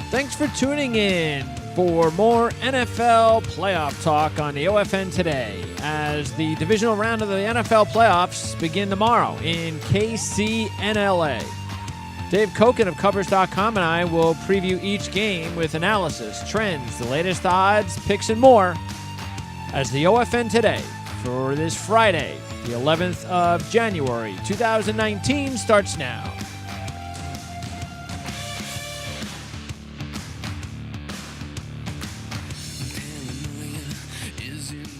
Thanks for tuning in for more NFL playoff talk on the OFN Today as the divisional round of the NFL playoffs begin tomorrow in KC and LA. Dave Cokin of Covers.com and I will preview each game with analysis, trends, the latest odds, picks, and more as the OFN Today for this Friday, the 11th of January, 2019 starts now.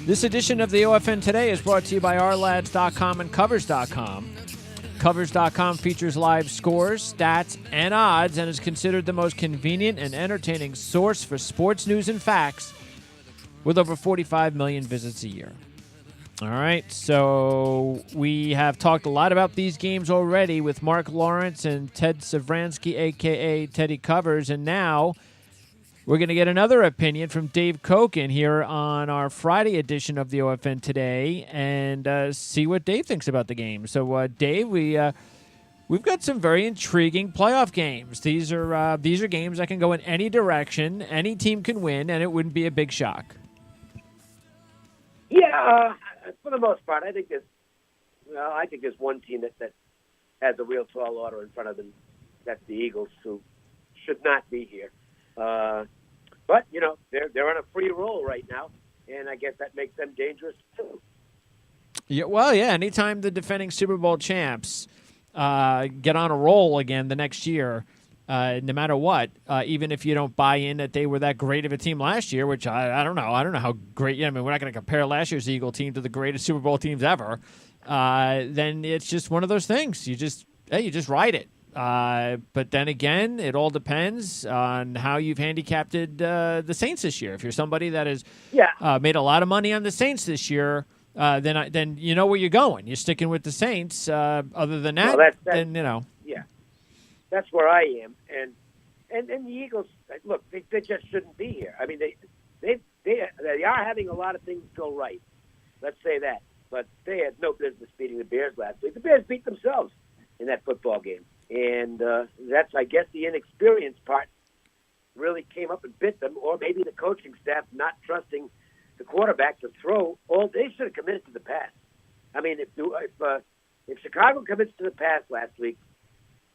This edition of the OFN Today is brought to you by ourlads.com and Covers.com. Covers.com features live scores, stats, and odds and is considered the most convenient and entertaining source for sports news and facts with over 45 million visits a year. All right, so we have talked a lot about these games already with Mark Lawrence and Ted Savransky, a.k.a. Teddy Covers, and now we're going to get another opinion from Dave Cokin here on our Friday edition of the OFN Today and see what Dave thinks about the game. So, Dave, we've got some very intriguing playoff games. These are games that can go in any direction. Any team can win, and it wouldn't be a big shock. Yeah, for the most part, I think there's one team that has a real tall order in front of them. That's the Eagles, who should not be here. But, you know, they're on a free roll right now, and I guess that makes them dangerous, too. Yeah, well, yeah, anytime the defending Super Bowl champs get on a roll again the next year, no matter what, even if you don't buy in that they were that great of a team last year, which I don't know. I don't know how great. I mean, we're not going to compare last year's Eagle team to the greatest Super Bowl teams ever. Then it's just one of those things. You just ride it. But then again, it all depends on how you've handicapped the Saints this year. If you're somebody that has made a lot of money on the Saints this year, then you know where you're going. You're sticking with the Saints. Other than that, then you know. Yeah, that's where I am. And the Eagles, look, they just shouldn't be here. I mean, they are having a lot of things go right. Let's say that. But they had no business beating the Bears last week. The Bears beat themselves in that football game. And that's, I guess, the inexperienced part really came up and bit them, or maybe the coaching staff not trusting the quarterback to throw. They should have committed to the pass. I mean, if Chicago commits to the pass last week,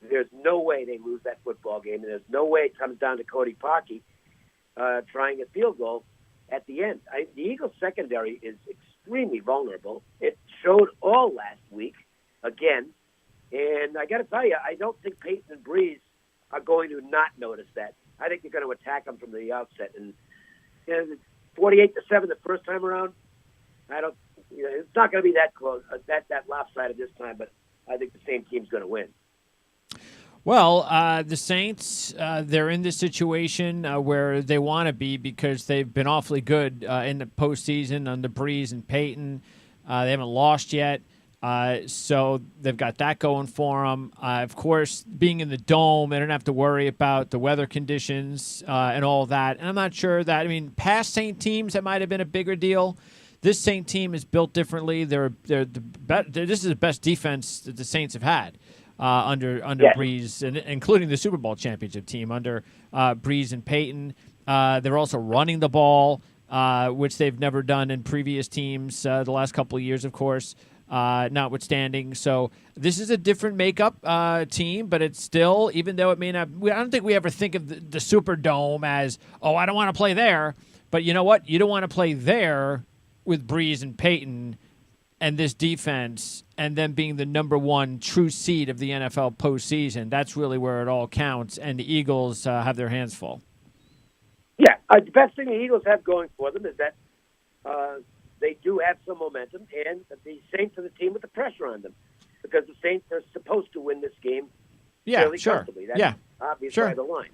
there's no way they lose that football game, and there's no way it comes down to Cody Parkey trying a field goal at the end. The Eagles' secondary is extremely vulnerable. It showed all last week again. And I got to tell you, I don't think Peyton and Breeze are going to not notice that. I think they're going to attack them from the outset. And 48-7 the first time around, it's not going to be that close, that lopsided this time. But I think the same team's going to win. Well, the Saints, they're in this situation where they want to be because they've been awfully good in the postseason under Breeze and Peyton. They haven't lost yet. So they've got that going for them. Of course, being in the dome, they don't have to worry about the weather conditions and all that. And I'm not sure that, past Saint teams, that might have been a bigger deal. This Saint team is built differently. This is the best defense that the Saints have had under Breeze, and including the Super Bowl championship team under Breeze and Peyton. They're also running the ball, which they've never done in previous teams the last couple of years, of course. Notwithstanding. So this is a different makeup team, but it's still, even though it may not, I don't think we ever think of the Superdome as, I don't want to play there. But you know what? You don't want to play there with Breeze and Peyton and this defense and them being the number one true seed of the NFL postseason. That's really where it all counts, and the Eagles have their hands full. Yeah, the best thing the Eagles have going for them is that they do have some momentum, and the Saints are the team with the pressure on them because the Saints are supposed to win this game fairly comfortably. That's obvious by the line.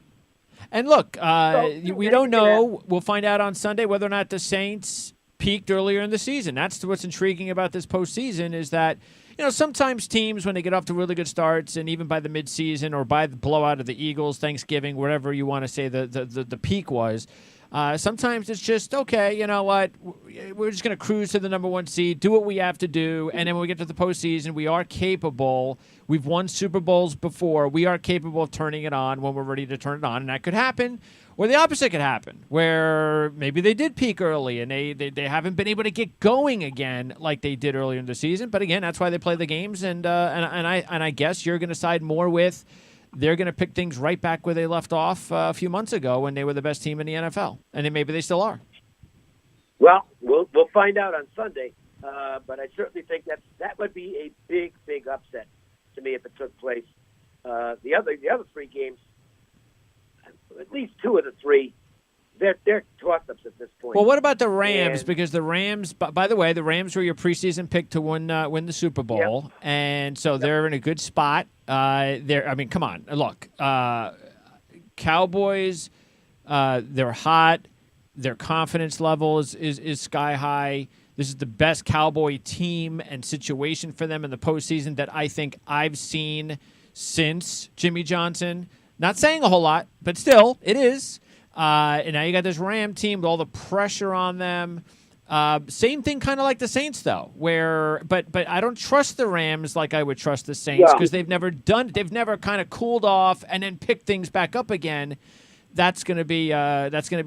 And look, we don't know. We'll find out on Sunday whether or not the Saints peaked earlier in the season. That's what's intriguing about this postseason is that, sometimes teams, when they get off to really good starts, and even by the midseason or by the blowout of the Eagles, Thanksgiving, wherever you want to say the peak was, Sometimes it's just, okay, you know what? We're just going to cruise to the number one seed, do what we have to do, and then when we get to the postseason, we are capable. We've won Super Bowls before. We are capable of turning it on when we're ready to turn it on, and that could happen. Or the opposite could happen, where maybe they did peak early and they haven't been able to get going again like they did earlier in the season. But again, that's why they play the games, and I guess you're going to side more with they're going to pick things right back where they left off a few months ago when they were the best team in the NFL, and then maybe they still are. Well, we'll find out on Sunday, but I certainly think that would be a big upset to me if it took place. The other three games, at least two of the three, they're toss-ups at this point. Well, what about the Rams? Because the Rams, by the way, the Rams were your preseason pick to win the Super Bowl, yep. And so they're in a good spot. I mean, come on, look, Cowboys, they're hot. Their confidence level is sky high. This is the best Cowboy team and situation for them in the postseason that I think I've seen since Jimmy Johnson. Not saying a whole lot, but still, it is. And now you got this Ram team with all the pressure on them. Same thing kind of like the Saints, though, but I don't trust the Rams like I would trust the Saints because they've never kind of cooled off and then picked things back up again. That's going to be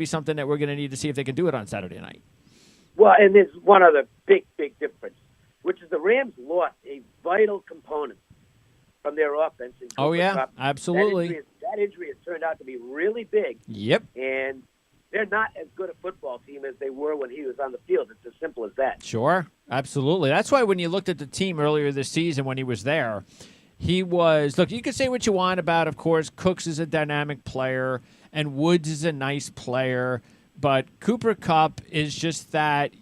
something that we're going to need to see if they can do it on Saturday night. Well, and there's one other big difference, which is the Rams lost a vital component from their offense. Oh, yeah, Cup. absolutely. That injury has turned out to be really big. Yep. And they're not as good a football team as they were when he was on the field. It's as simple as that. Sure, absolutely. That's why when you looked at the team earlier this season when he was there, he was – look, you can say what you want about, of course, Cooks is a dynamic player and Woods is a nice player, but Cooper Kupp is just that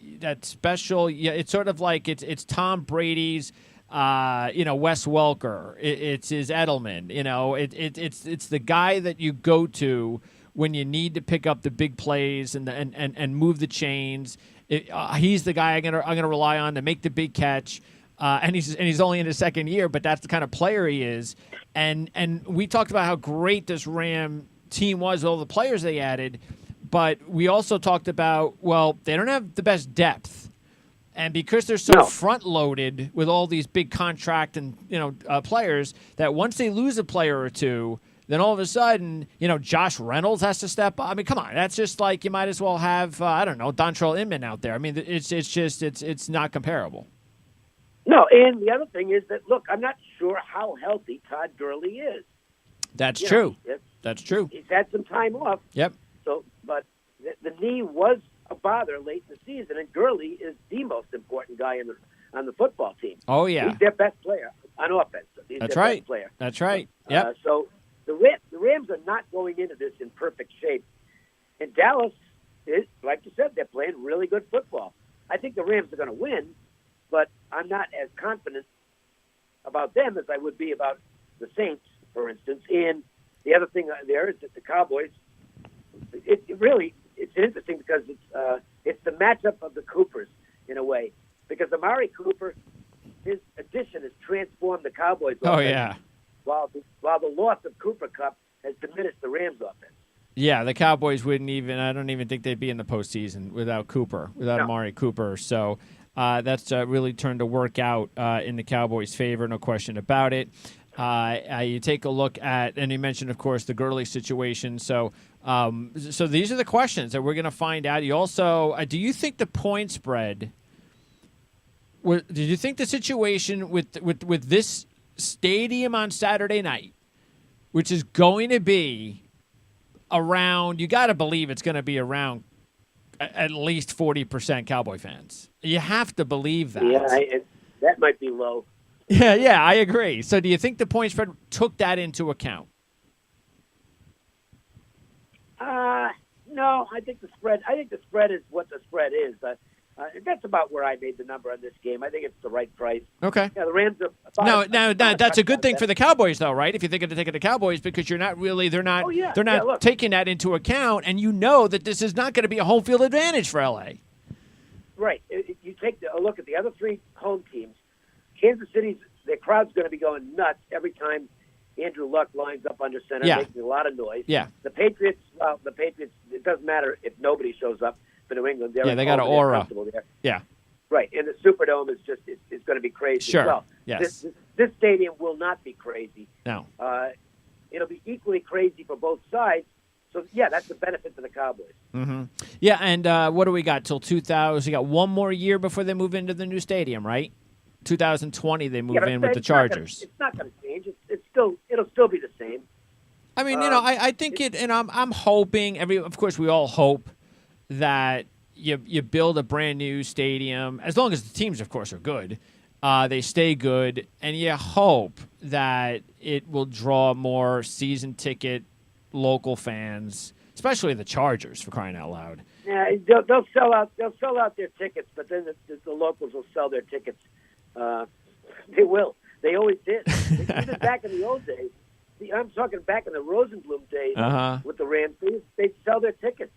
special – it's sort of like it's Tom Brady's – Wes Welker. It's his Edelman. It's the guy that you go to when you need to pick up the big plays and move the chains. He's the guy I'm gonna rely on to make the big catch. And he's only in his second year, but that's the kind of player he is. And we talked about how great this Ram team was with all the players they added, but we also talked about, well, they don't have the best depth. And because they're so front-loaded with all these big contract and players, that once they lose a player or two, then all of a sudden, Josh Reynolds has to step up. I mean, come on, that's just like you might as well have Dontrell Inman out there. I mean, it's not comparable. No, and the other thing is that look, I'm not sure how healthy Todd Gurley is. That's true. That's true. He's had some time off. Yep. So, but the knee was a bother late in the season, and Gurley is the most important guy on the football team. Oh, yeah. He's their best player on offense. He's That's their right. best player. That's right. Yep. So the Rams are not going into this in perfect shape. And Dallas is, like you said, they're playing really good football. I think the Rams are going to win, but I'm not as confident about them as I would be about the Saints, for instance. And the other thing there is that the Cowboys, it's interesting because it's the matchup of the Coopers in a way, because Amari Cooper, his addition has transformed the Cowboys offense. Oh, yeah. While the loss of Cooper Kupp has diminished the Rams offense. Yeah, the Cowboys wouldn't even – I don't even think they'd be in the postseason without Amari Cooper. So that's really turned to work out in the Cowboys' favor, no question about it. You take a look at – and you mentioned, of course, the Gurley situation. So these are the questions that we're going to find out. You also do you think the point spread – did you think the situation with this stadium on Saturday night, which is going to be around – you got to believe it's going to be around at least 40% Cowboy fans. You have to believe that. Yeah, that might be low. Yeah, I agree. So do you think the point spread took that into account? No, I think the spread is what the spread is. That's about where I made the number on this game. I think it's the right price. Okay. Yeah, the Rams are No, that's a good thing for the Cowboys, though, right? If you're thinking of taking the Cowboys, because they're not taking that into account, and you know that this is not going to be a home field advantage for LA. Right. If you take a look at the other three home teams, Kansas City's their crowd's going to be going nuts every time Andrew Luck lines up under center, Yeah. making a lot of noise. Yeah. The Patriots, it doesn't matter if nobody shows up for New England. They're They got an they're aura. comfortable there. Yeah. Right, and the Superdome is just it's going to be crazy Sure. as well. Yes. This stadium will not be crazy. No. It'll be equally crazy for both sides. So, yeah, that's the benefit to the Cowboys. Mm-hmm. Yeah, and what do we got till 2000? You got one more year before they move into the new stadium, right? 2020 they move in with the Chargers. It's not going to change. It'll still be the same. I mean, I think it, and I'm hoping of course, we all hope that you build a brand new stadium, as long as the teams, of course, are good. They stay good, and you hope that it will draw more season ticket local fans, especially the Chargers, for crying out loud. Yeah, they'll sell out. They'll sell out their tickets, but then the locals will sell their tickets. They will. They always did. Even back in the old days. I'm talking back in the Rosenblum days with the Rams. They'd sell their tickets.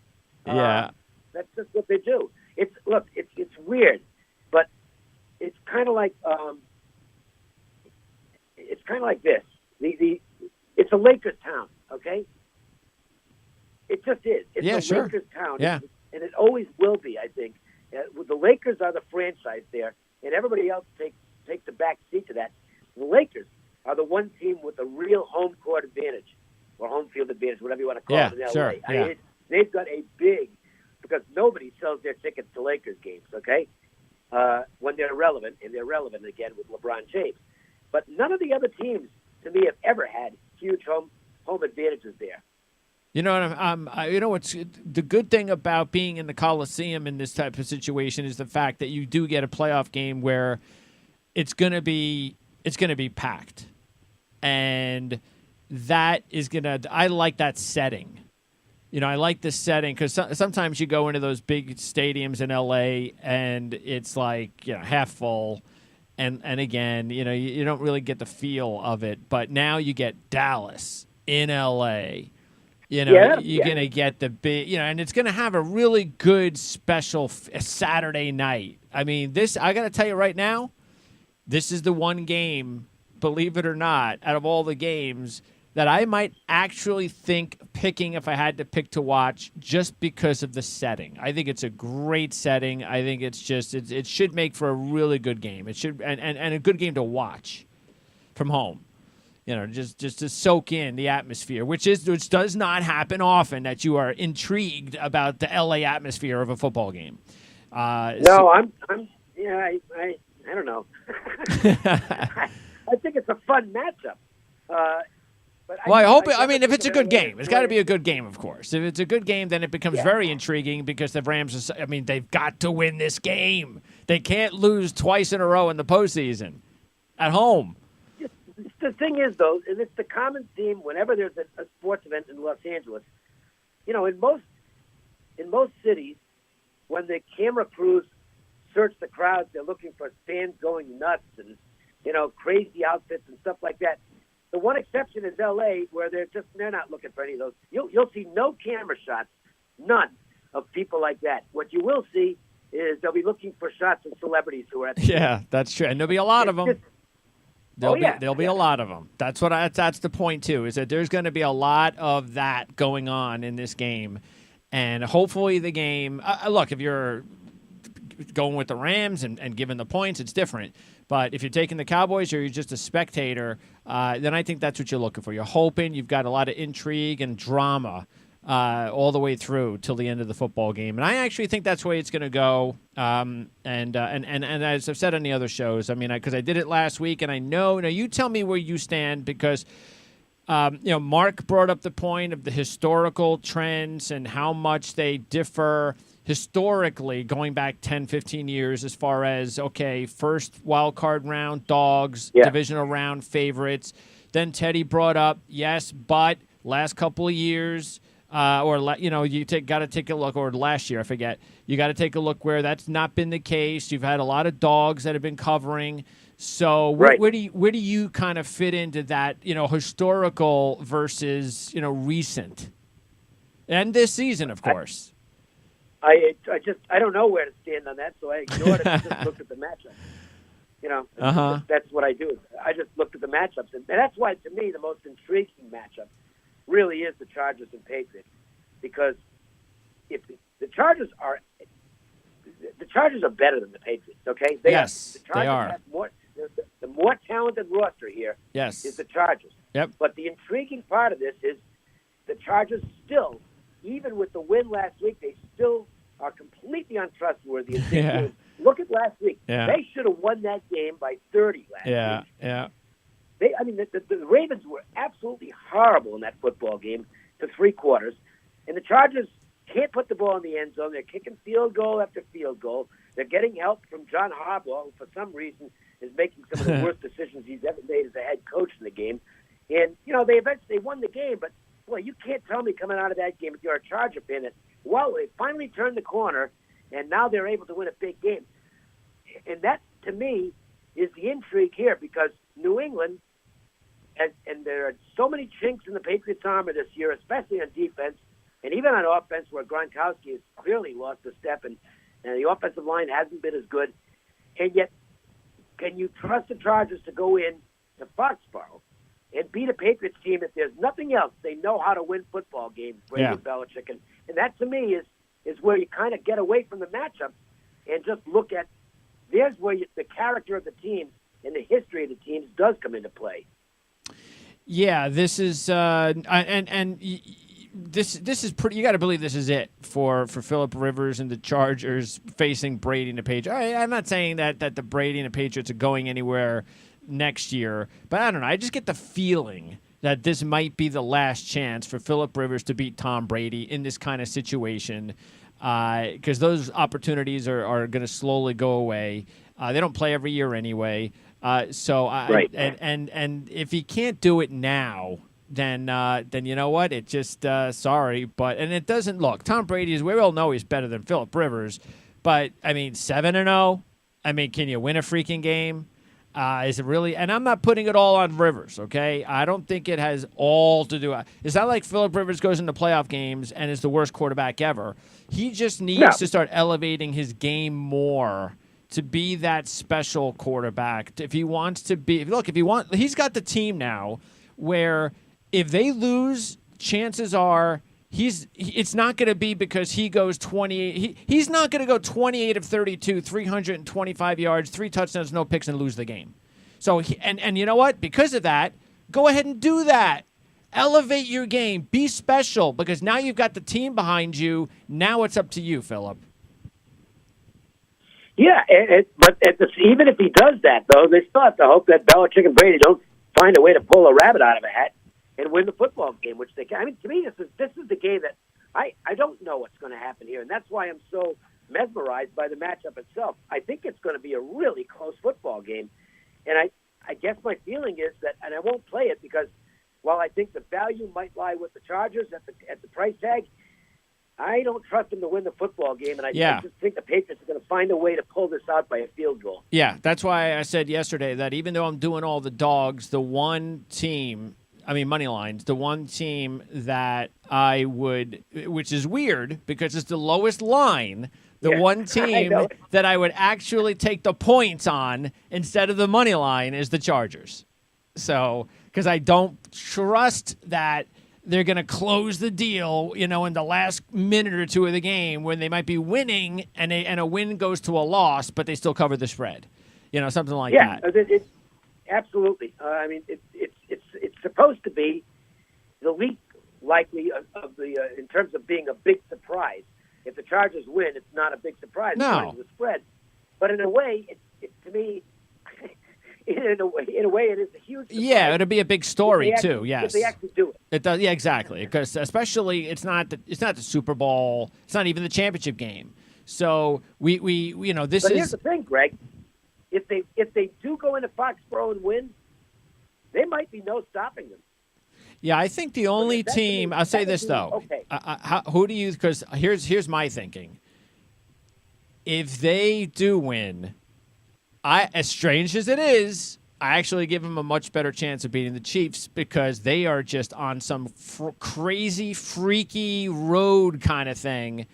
Yeah, that's just what they do. It's weird, but it's kind of like this. It's a Lakers town, okay? It just is. It's a Lakers town, and it always will be. I think the Lakers are the franchise there, and everybody else takes the back seat to that. The Lakers are the one team with a real home court advantage, or home field advantage, whatever you want to call it in LA. Sure. I mean, they've got a big, because nobody sells their tickets to Lakers games, okay? When they're relevant, and they're relevant again with LeBron James. But none of the other teams, to me, have ever had huge home advantages there. You know what's the good thing about being in the Coliseum in this type of situation is the fact that you do get a playoff game where it's going to be packed, and that is I like that setting. I like this setting because sometimes you go into those big stadiums in LA and it's like half full, and again you don't really get the feel of it. But now you get Dallas in LA. You're going to get the big, and it's going to have a really good special Saturday night. I mean, I got to tell you right now, this is the one game, believe it or not, out of all the games that I might actually think picking if I had to pick to watch just because of the setting. I think it's a great setting. I think it's just it should make for a really good game. It should and a good game to watch from home. Just to soak in the atmosphere, which does not happen often that you are intrigued about the LA atmosphere of a football game. I don't know. I think it's a fun matchup. But I hope. If it's a good game, it's got to be a good game, of course. If it's a good game, then it becomes very intriguing because the Rams. They've got to win this game. They can't lose twice in a row in the postseason at home. The thing is, though, and it's the common theme whenever there's a sports event in Los Angeles. In most cities, when the camera crews search the crowds, they're looking for fans going nuts and crazy outfits and stuff like that. The one exception is L.A., where they're not looking for any of those. You'll see no camera shots, none of people like that. What you will see is they'll be looking for shots of celebrities who are at the game. That's true, and there'll be a lot of them. There'll be a lot of them. That's the point too. Is that there's going to be a lot of that going on in this game, and hopefully the game. Look, if you're going with the Rams and giving the points, it's different. But if you're taking the Cowboys or you're just a spectator, then I think that's what you're looking for. You're hoping you've got a lot of intrigue and drama all the way through till the end of the football game, and I actually think that's the way it's going to go. And as I've said on the other shows, because I did it last week, and I know. Now you tell me where you stand because Mark brought up the point of the historical trends and how much they differ historically going back 10, 15 years as far as first wild card round dogs, divisional round favorites. Then Teddy brought up but last couple of years. You got to take a look, or last year, I forget. You got to take a look where that's not been the case. You've had a lot of dogs that have been covering. So where do you kind of fit into that, historical versus, recent? And this season, of course. I don't know where to stand on that, so I ignored it and just looked at the matchup. That's what I do. I just looked at the matchups, and that's why, to me, the most intriguing matchup really is the Chargers and Patriots, because if the Chargers are better than the Patriots. Okay, The they are. have more. The more talented roster here is the Chargers. Yep. But the intriguing part of this is the Chargers still, even with the win last week, they still are completely untrustworthy. Yeah. Look at last week. Yeah. They should have won that game by 30 last week. Yeah. The Ravens were absolutely horrible in that football game for 3 quarters, and the Chargers can't put the ball in the end zone. They're kicking field goal after field goal. They're getting help from John Harbaugh, who for some reason is making some of the worst decisions he's ever made as a head coach in the game. And, they eventually won the game, but, boy, you can't tell me coming out of that game, if you're a Charger fan, that, well, they finally turned the corner, and now they're able to win a big game. And that, to me, is the intrigue here, because New England, and there are so many chinks in the Patriots' armor this year, especially on defense, and even on offense, where Gronkowski has clearly lost a step, and the offensive line hasn't been as good. And yet, can you trust the Chargers to go in to Foxborough and beat a Patriots team? If there's nothing else, they know how to win football games, Brady and Belichick. And that, to me, is where you kind of get away from the matchup and just look at, there's where the character of the team and the history of the teams does come into play. Yeah, this is this is pretty. You got to believe this is it for Phillip Rivers and the Chargers facing Brady and the Patriots. I'm not saying that the Brady and the Patriots are going anywhere next year, but I don't know. I just get the feeling that this might be the last chance for Phillip Rivers to beat Tom Brady in this kind of situation, because those opportunities are going to slowly go away. They don't play every year anyway. Right. And if he can't do it now, then you know what? It just sorry, but it doesn't look. Tom Brady we all know he's better than Phillip Rivers, but 7-0. Can you win a freaking game? Is it really? And I'm not putting it all on Rivers, okay? I don't think it has all to do. It's not like Phillip Rivers goes into playoff games and is the worst quarterback ever. He just needs to start elevating his game more to be that special quarterback. If he wants to be, he's got the team now where if they lose, chances are it's not going to be because he goes 28. He's not going to go 28 of 32, 325 yards, 3 touchdowns, no picks, and lose the game. So, and you know what? Because of that, go ahead and do that. Elevate your game. Be special, because now you've got the team behind you. Now it's up to you, Phillip. Yeah, but even if he does that, though, they still have to hope that Belichick and Brady don't find a way to pull a rabbit out of a hat and win the football game, which they can. To me, this is the game that I don't know what's going to happen here, and that's why I'm so mesmerized by the matchup itself. I think it's going to be a really close football game, and I guess my feeling is that, and I won't play it because while I think the value might lie with the Chargers at the price tag, I don't trust them to win the football game, and I just think the Patriots are going to find a way to pull this out by a field goal. Yeah, that's why I said yesterday that even though I'm doing all the dogs, the one team, money lines, the one team that I would, which is weird because it's the lowest line, one team that I would actually take the points on instead of the money line is the Chargers. So, because I don't trust that they're going to close the deal, in the last minute or two of the game when they might be winning and a win goes to a loss, but they still cover the spread. Something like that. Yeah, absolutely. It's supposed to be the least likely of the in terms of being a big surprise. If the Chargers win, it's not a big surprise. No. It's the spread. But in a way, to me, in a way, it is a huge surprise. Yeah, it'll be a big story too. Yes, if they actually do it. It does. Yeah, exactly. Because especially it's not the Super Bowl. It's not even the championship game. So we this but is. Here's the thing, Greg. If they do go into Foxborough and win, there might be no stopping them. Yeah, I think the only team. I'll say this though. Okay. Who do you? Because here's my thinking. If they do win, as strange as it is, I actually give them a much better chance of beating the Chiefs because they are just on some crazy, freaky road kind of thing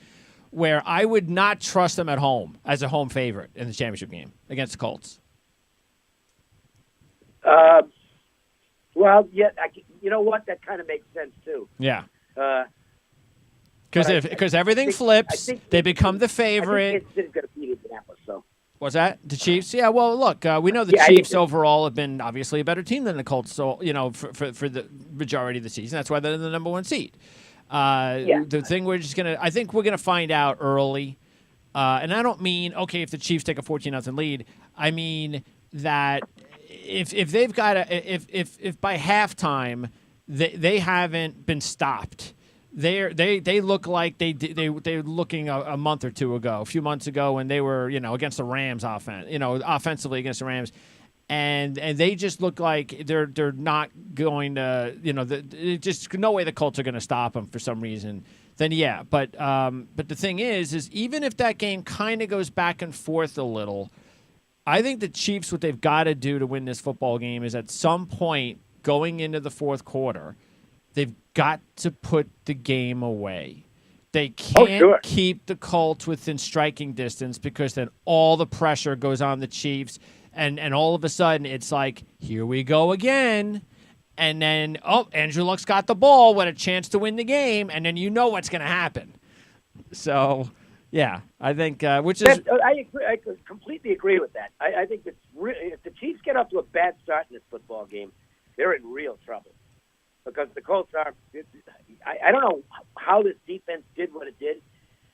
where I would not trust them at home as a home favorite in the championship game against the Colts. Well, yeah, you know what? That kind of makes sense too. Yeah. Uh, Because everything flips, they become the I favorite. think Kansas City's going to beat Indianapolis. So. Was that the Chiefs? Yeah. Well, look, we know the Chiefs overall have been obviously a better team than the Colts. So for the majority of the season, that's why they're the number one seed. The thing I think we're gonna find out early, and I don't mean if the Chiefs take a 14-0 lead. I mean that if they've got if by halftime they haven't been stopped. They look like they were looking a month or two ago, a few months ago, when they were against the Rams offensively against the Rams, and they just look like they're not going to just no way the Colts are going to stop them for some reason. Then but the thing is even if that game kind of goes back and forth a little, I think the Chiefs, what they've got to do to win this football game is at some point going into the fourth quarter, they've got to put the game away. They can't keep the Colts within striking distance because then all the pressure goes on the Chiefs, and all of a sudden it's like, here we go again. And then, Andrew Luck's got the ball with a chance to win the game, and then you know what's going to happen. So, yeah, I think I agree. I completely agree with that. I think it's if the Chiefs get off to a bad start in this football game, they're in real trouble. Because the Colts are, I don't know how this defense did what it did.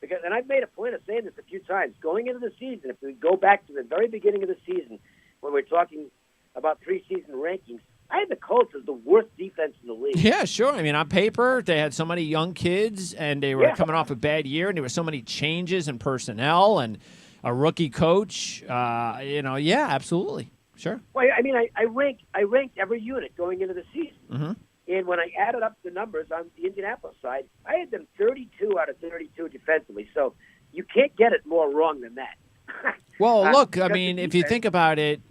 And I've made a point of saying this a few times. Going into the season, if we go back to the very beginning of the season, when we're talking about preseason rankings, I had the Colts as the worst defense in the league. Yeah, sure. I mean, on paper, they had so many young kids, and they were coming off a bad year, and there were so many changes in personnel and a rookie coach. Yeah, absolutely. Sure. Well, I mean, I ranked every unit going into the season. Mm-hmm. And when I added up the numbers on the Indianapolis side, I had them 32 out of 32 defensively. So you can't get it more wrong than that. Well, look, I mean, if you think about it,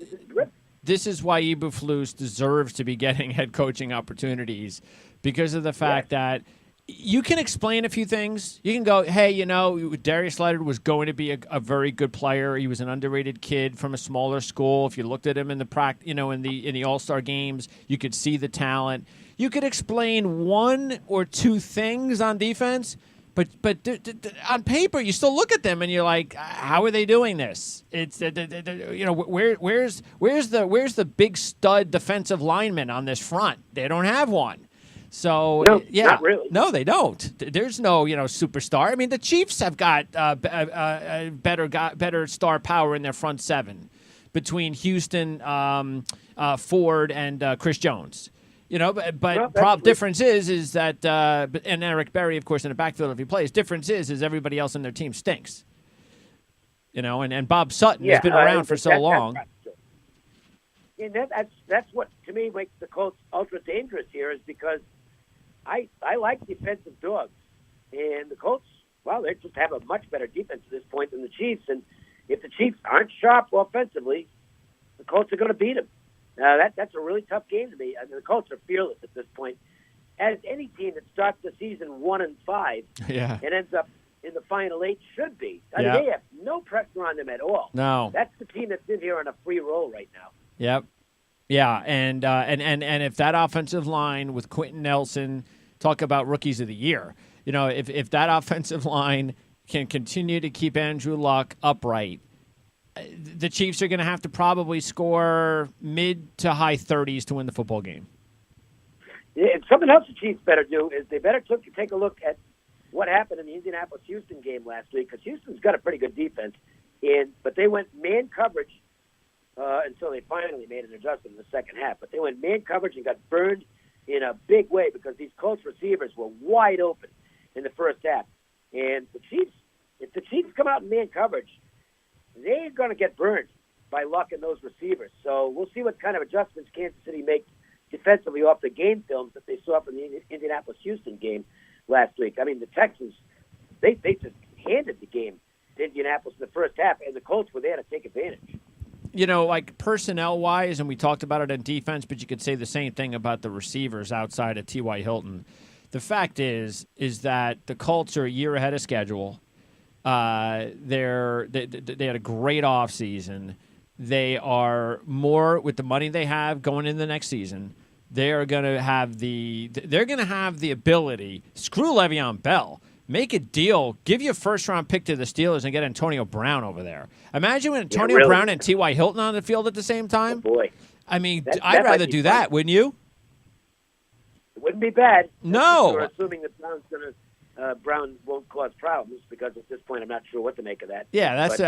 this is why Eberflus deserves to be getting head coaching opportunities, because of the fact that you can explain a few things. You can go, hey, Darius Leonard was going to be a very good player. He was an underrated kid from a smaller school. If you looked at him in the in the All-Star games, you could see the talent. You could explain one or two things on defense, but on paper, you still look at them and you're like, how are they doing this? It's where's the big stud defensive lineman on this front? They don't have one. So not really. No, they don't. There's no superstar. I mean, the Chiefs have got better star power in their front seven between Houston, Ford, and Chris Jones. Difference is that and Eric Berry, of course, in the backfield if he plays. Difference is everybody else in their team stinks. And Bob Sutton has been around for so long. And that's what to me makes the Colts ultra dangerous here, is because I like defensive dogs, and the Colts, they just have a much better defense at this point than the Chiefs. And if the Chiefs aren't sharp offensively, the Colts are going to beat them. That's a really tough game to me. I mean, the Colts are fearless at this point. As any team that starts the season 1-5 and ends up in the final 8 should be. I mean, they have no pressure on them at all. No, that's the team that's in here on a free roll right now. Yep. Yeah, and if that offensive line with Quentin Nelson, talk about rookies of the year. If that offensive line can continue to keep Andrew Luck upright, the Chiefs are going to have to probably score mid to high 30s to win the football game. Yeah, and something else the Chiefs better do is they better take a look at what happened in the Indianapolis-Houston game last week, because Houston's got a pretty good defense, but they went man coverage until they finally made an adjustment in the second half. But they went man coverage and got burned in a big way because these Colts receivers were wide open in the first half. And the Chiefs, if the Chiefs come out in man coverage, they're going to get burned by Luck and those receivers. So we'll see what kind of adjustments Kansas City makes defensively off the game films that they saw from the Indianapolis-Houston game last week. I mean, the Texans, they just handed the game to Indianapolis in the first half, and the Colts were there to take advantage. Like personnel-wise, and we talked about it on defense, but you could say the same thing about the receivers outside of T.Y. Hilton. The fact is that the Colts are a year ahead of schedule. They had a great offseason. They are more with the money they have going into the next season. They are going to have the ability. Screw Le'Veon Bell. Make a deal. Give your first-round pick to the Steelers and get Antonio Brown over there. Imagine when Antonio Brown and T.Y. Hilton on the field at the same time. Oh, boy. I mean, I'd rather do that, wouldn't you? It wouldn't be bad. No. We're assuming that Brown won't cause problems because at this point I'm not sure what to make of that. Yeah, that's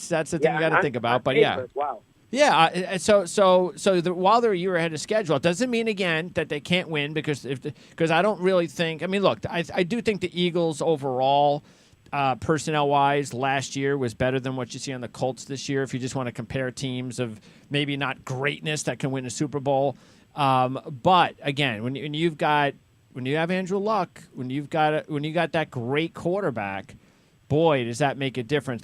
the thing you got to think about. But yeah. Wow. Yeah, while they're a year ahead of schedule, it doesn't mean, again, that they can't win because I don't really think – I mean, look, I do think the Eagles overall, personnel-wise, last year was better than what you see on the Colts this year if you just want to compare teams of maybe not greatness that can win a Super Bowl. But, again, when you have Andrew Luck, when you got that great quarterback – boy, does that make a difference.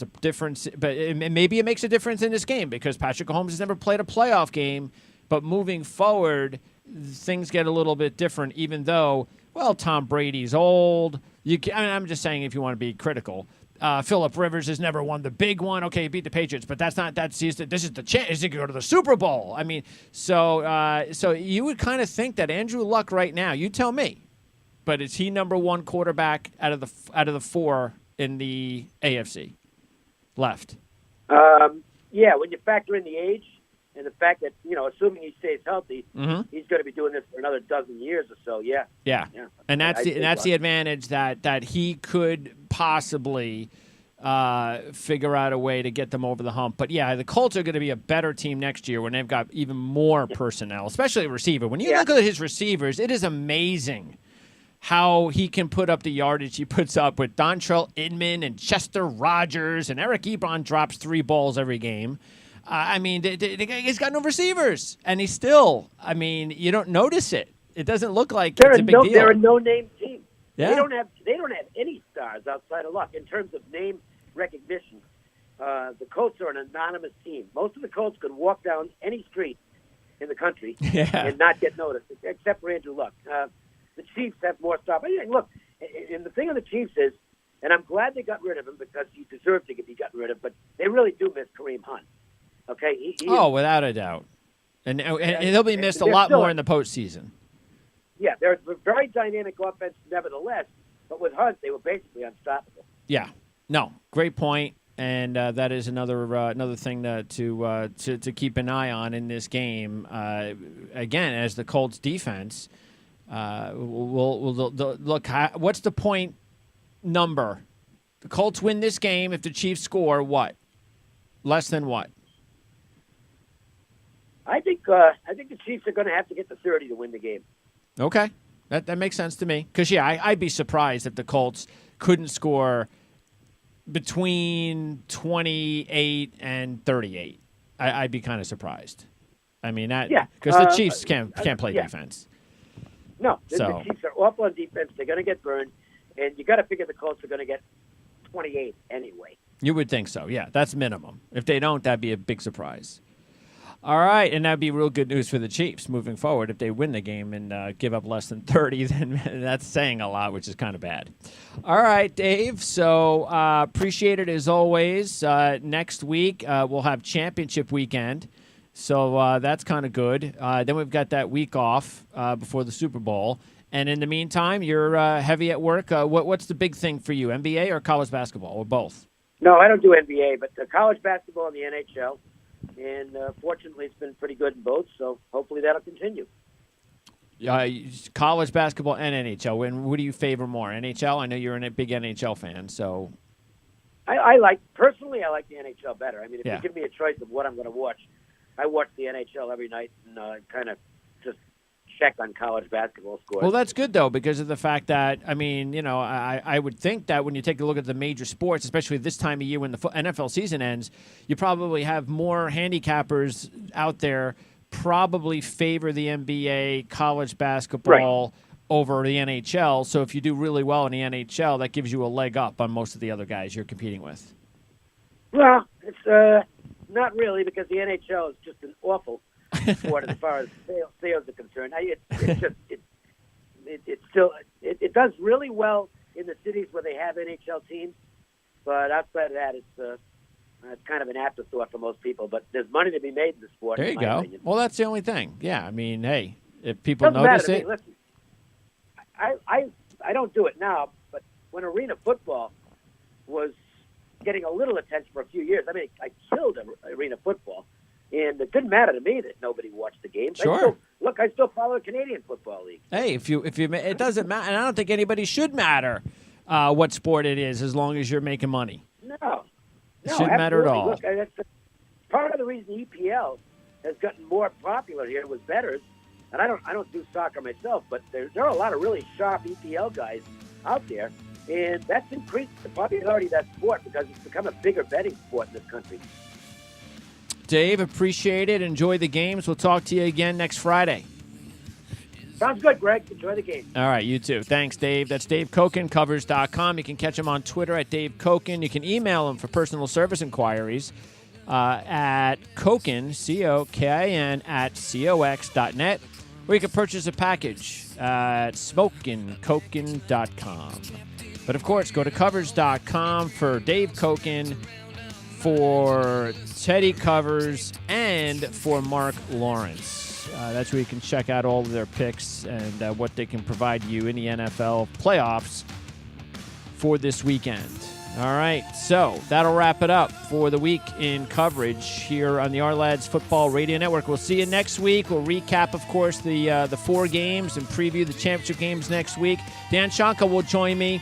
But maybe it makes a difference in this game because Patrick Mahomes has never played a playoff game. But moving forward, things get a little bit different, even though, well, Tom Brady's old. I'm just saying if you want to be critical. Phillip Rivers has never won the big one. Okay, he beat the Patriots, but this is the chance. He's going to go to the Super Bowl. I mean, so you would kind of think that Andrew Luck right now, you tell me, but is he number one quarterback out of the four in the AFC left? Yeah, when you factor in the age and the fact that, assuming he stays healthy, he's going to be doing this for another dozen years or so, yeah. Yeah. And that's the advantage that he could possibly figure out a way to get them over the hump. But, yeah, the Colts are going to be a better team next year when they've got even more personnel, especially a receiver. When you look at his receivers, it is amazing how he can put up the yardage he puts up with Dontrell Inman and Chester Rogers, and Eric Ebron drops 3 balls every game. I mean, he's got no receivers, and he's still, you don't notice it. It doesn't look like it's a big deal. They're a no-name team. Yeah. They don't have any stars outside of Luck in terms of name recognition. The Colts are an anonymous team. Most of the Colts could walk down any street in the country and not get noticed, except for Andrew Luck. The Chiefs have more stars. Look, and the thing on the Chiefs is, and I'm glad they got rid of him because he deserved to be gotten rid of, but they really do miss Kareem Hunt. Okay? Without a doubt. And he'll be missed a lot more in the postseason. Yeah, they're a very dynamic offense nevertheless, but with Hunt, they were basically unstoppable. Yeah. No, great point. And that is another thing to keep an eye on in this game. Again, as the Colts defense – look, what's the point number? The Colts win this game if the Chiefs score what? Less than what? I think the Chiefs are going to have to get to 30 to win the game. Okay, that makes sense to me. Because I'd be surprised if the Colts couldn't score between 28 and 38. I'd be kind of surprised. I mean because the Chiefs can't play defense. No, the Chiefs are awful on defense. They're going to get burned, and you got to figure the Colts are going to get 28 anyway. You would think so, yeah. That's minimum. If they don't, that'd be a big surprise. All right, and that'd be real good news for the Chiefs moving forward. If they win the game and give up less than 30, then that's saying a lot, which is kind of bad. All right, Dave, so appreciate it as always. Next week, we'll have championship weekend. So that's kind of good. Then we've got that week off before the Super Bowl. And in the meantime, you're heavy at work. What's the big thing for you, NBA or college basketball, or both? No, I don't do NBA, but college basketball and the NHL. And fortunately, it's been pretty good in both, so hopefully that'll continue. College basketball and NHL. And what do you favor more, NHL? I know you're a big NHL fan, so. I like the NHL better. I mean, if you give me a choice of what I'm going to watch, I watch the NHL every night and kind of just check on college basketball scores. Well, that's good, though, because of the fact that, I would think that when you take a look at the major sports, especially this time of year when the NFL season ends, you probably have more handicappers out there probably favor the NBA, college basketball over the NHL. So if you do really well in the NHL, that gives you a leg up on most of the other guys you're competing with. Well, it's not really, because the NHL is just an awful sport as far as sales are concerned. It does really well in the cities where they have NHL teams, but outside of that, It's kind of an afterthought for most people, but there's money to be made in the sport. There you in my go. opinion. Well, that's the only thing. Yeah, I mean, hey, if people Doesn't notice matter to it. me. Listen, I don't do it now, but when arena football was getting a little attention for a few years, I mean, I killed arena football, and it didn't matter to me that nobody watched the games. Sure. I still follow the Canadian Football League. Hey, if you, it doesn't matter, and I don't think anybody should matter what sport it is, as long as you're making money. No. It shouldn't matter at all. Look, that's part of the reason EPL has gotten more popular here with bettors. And I don't do soccer myself, but there are a lot of really sharp EPL guys out there, and that's increased the popularity of that sport because it's become a bigger betting sport in this country. Dave, appreciate it. Enjoy the games. We'll talk to you again next Friday. Sounds good, Greg. Enjoy the game. All right, you too. Thanks, Dave. That's Dave Cokin, covers.com. You can catch him on Twitter at Dave Cokin. You can email him for personal service inquiries at Cokin, Cokin, at cox.net. Or you can purchase a package at smokincokin.com. But, of course, go to covers.com for Dave Cokin, for Teddy Covers, and for Mark Lawrence. That's where you can check out all of their picks and what they can provide you in the NFL playoffs for this weekend. All right, so that'll wrap it up for the week in coverage here on the Our Lads Football Radio Network. We'll see you next week. We'll recap, of course, the 4 games and preview the championship games next week. Dan Shanka will join me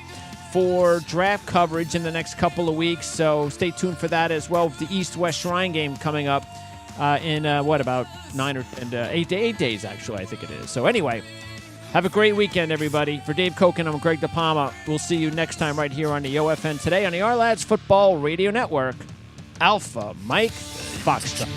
for draft coverage in the next couple of weeks, so stay tuned for that as well with the East-West Shrine game coming up in, about 8 days, actually, I think it is. So anyway, have a great weekend, everybody. For Dave Cokin, I'm Greg DePalma. We'll see you next time right here on the OFN Today on the Our Lads Football Radio Network. Alpha Mike Foxtrot.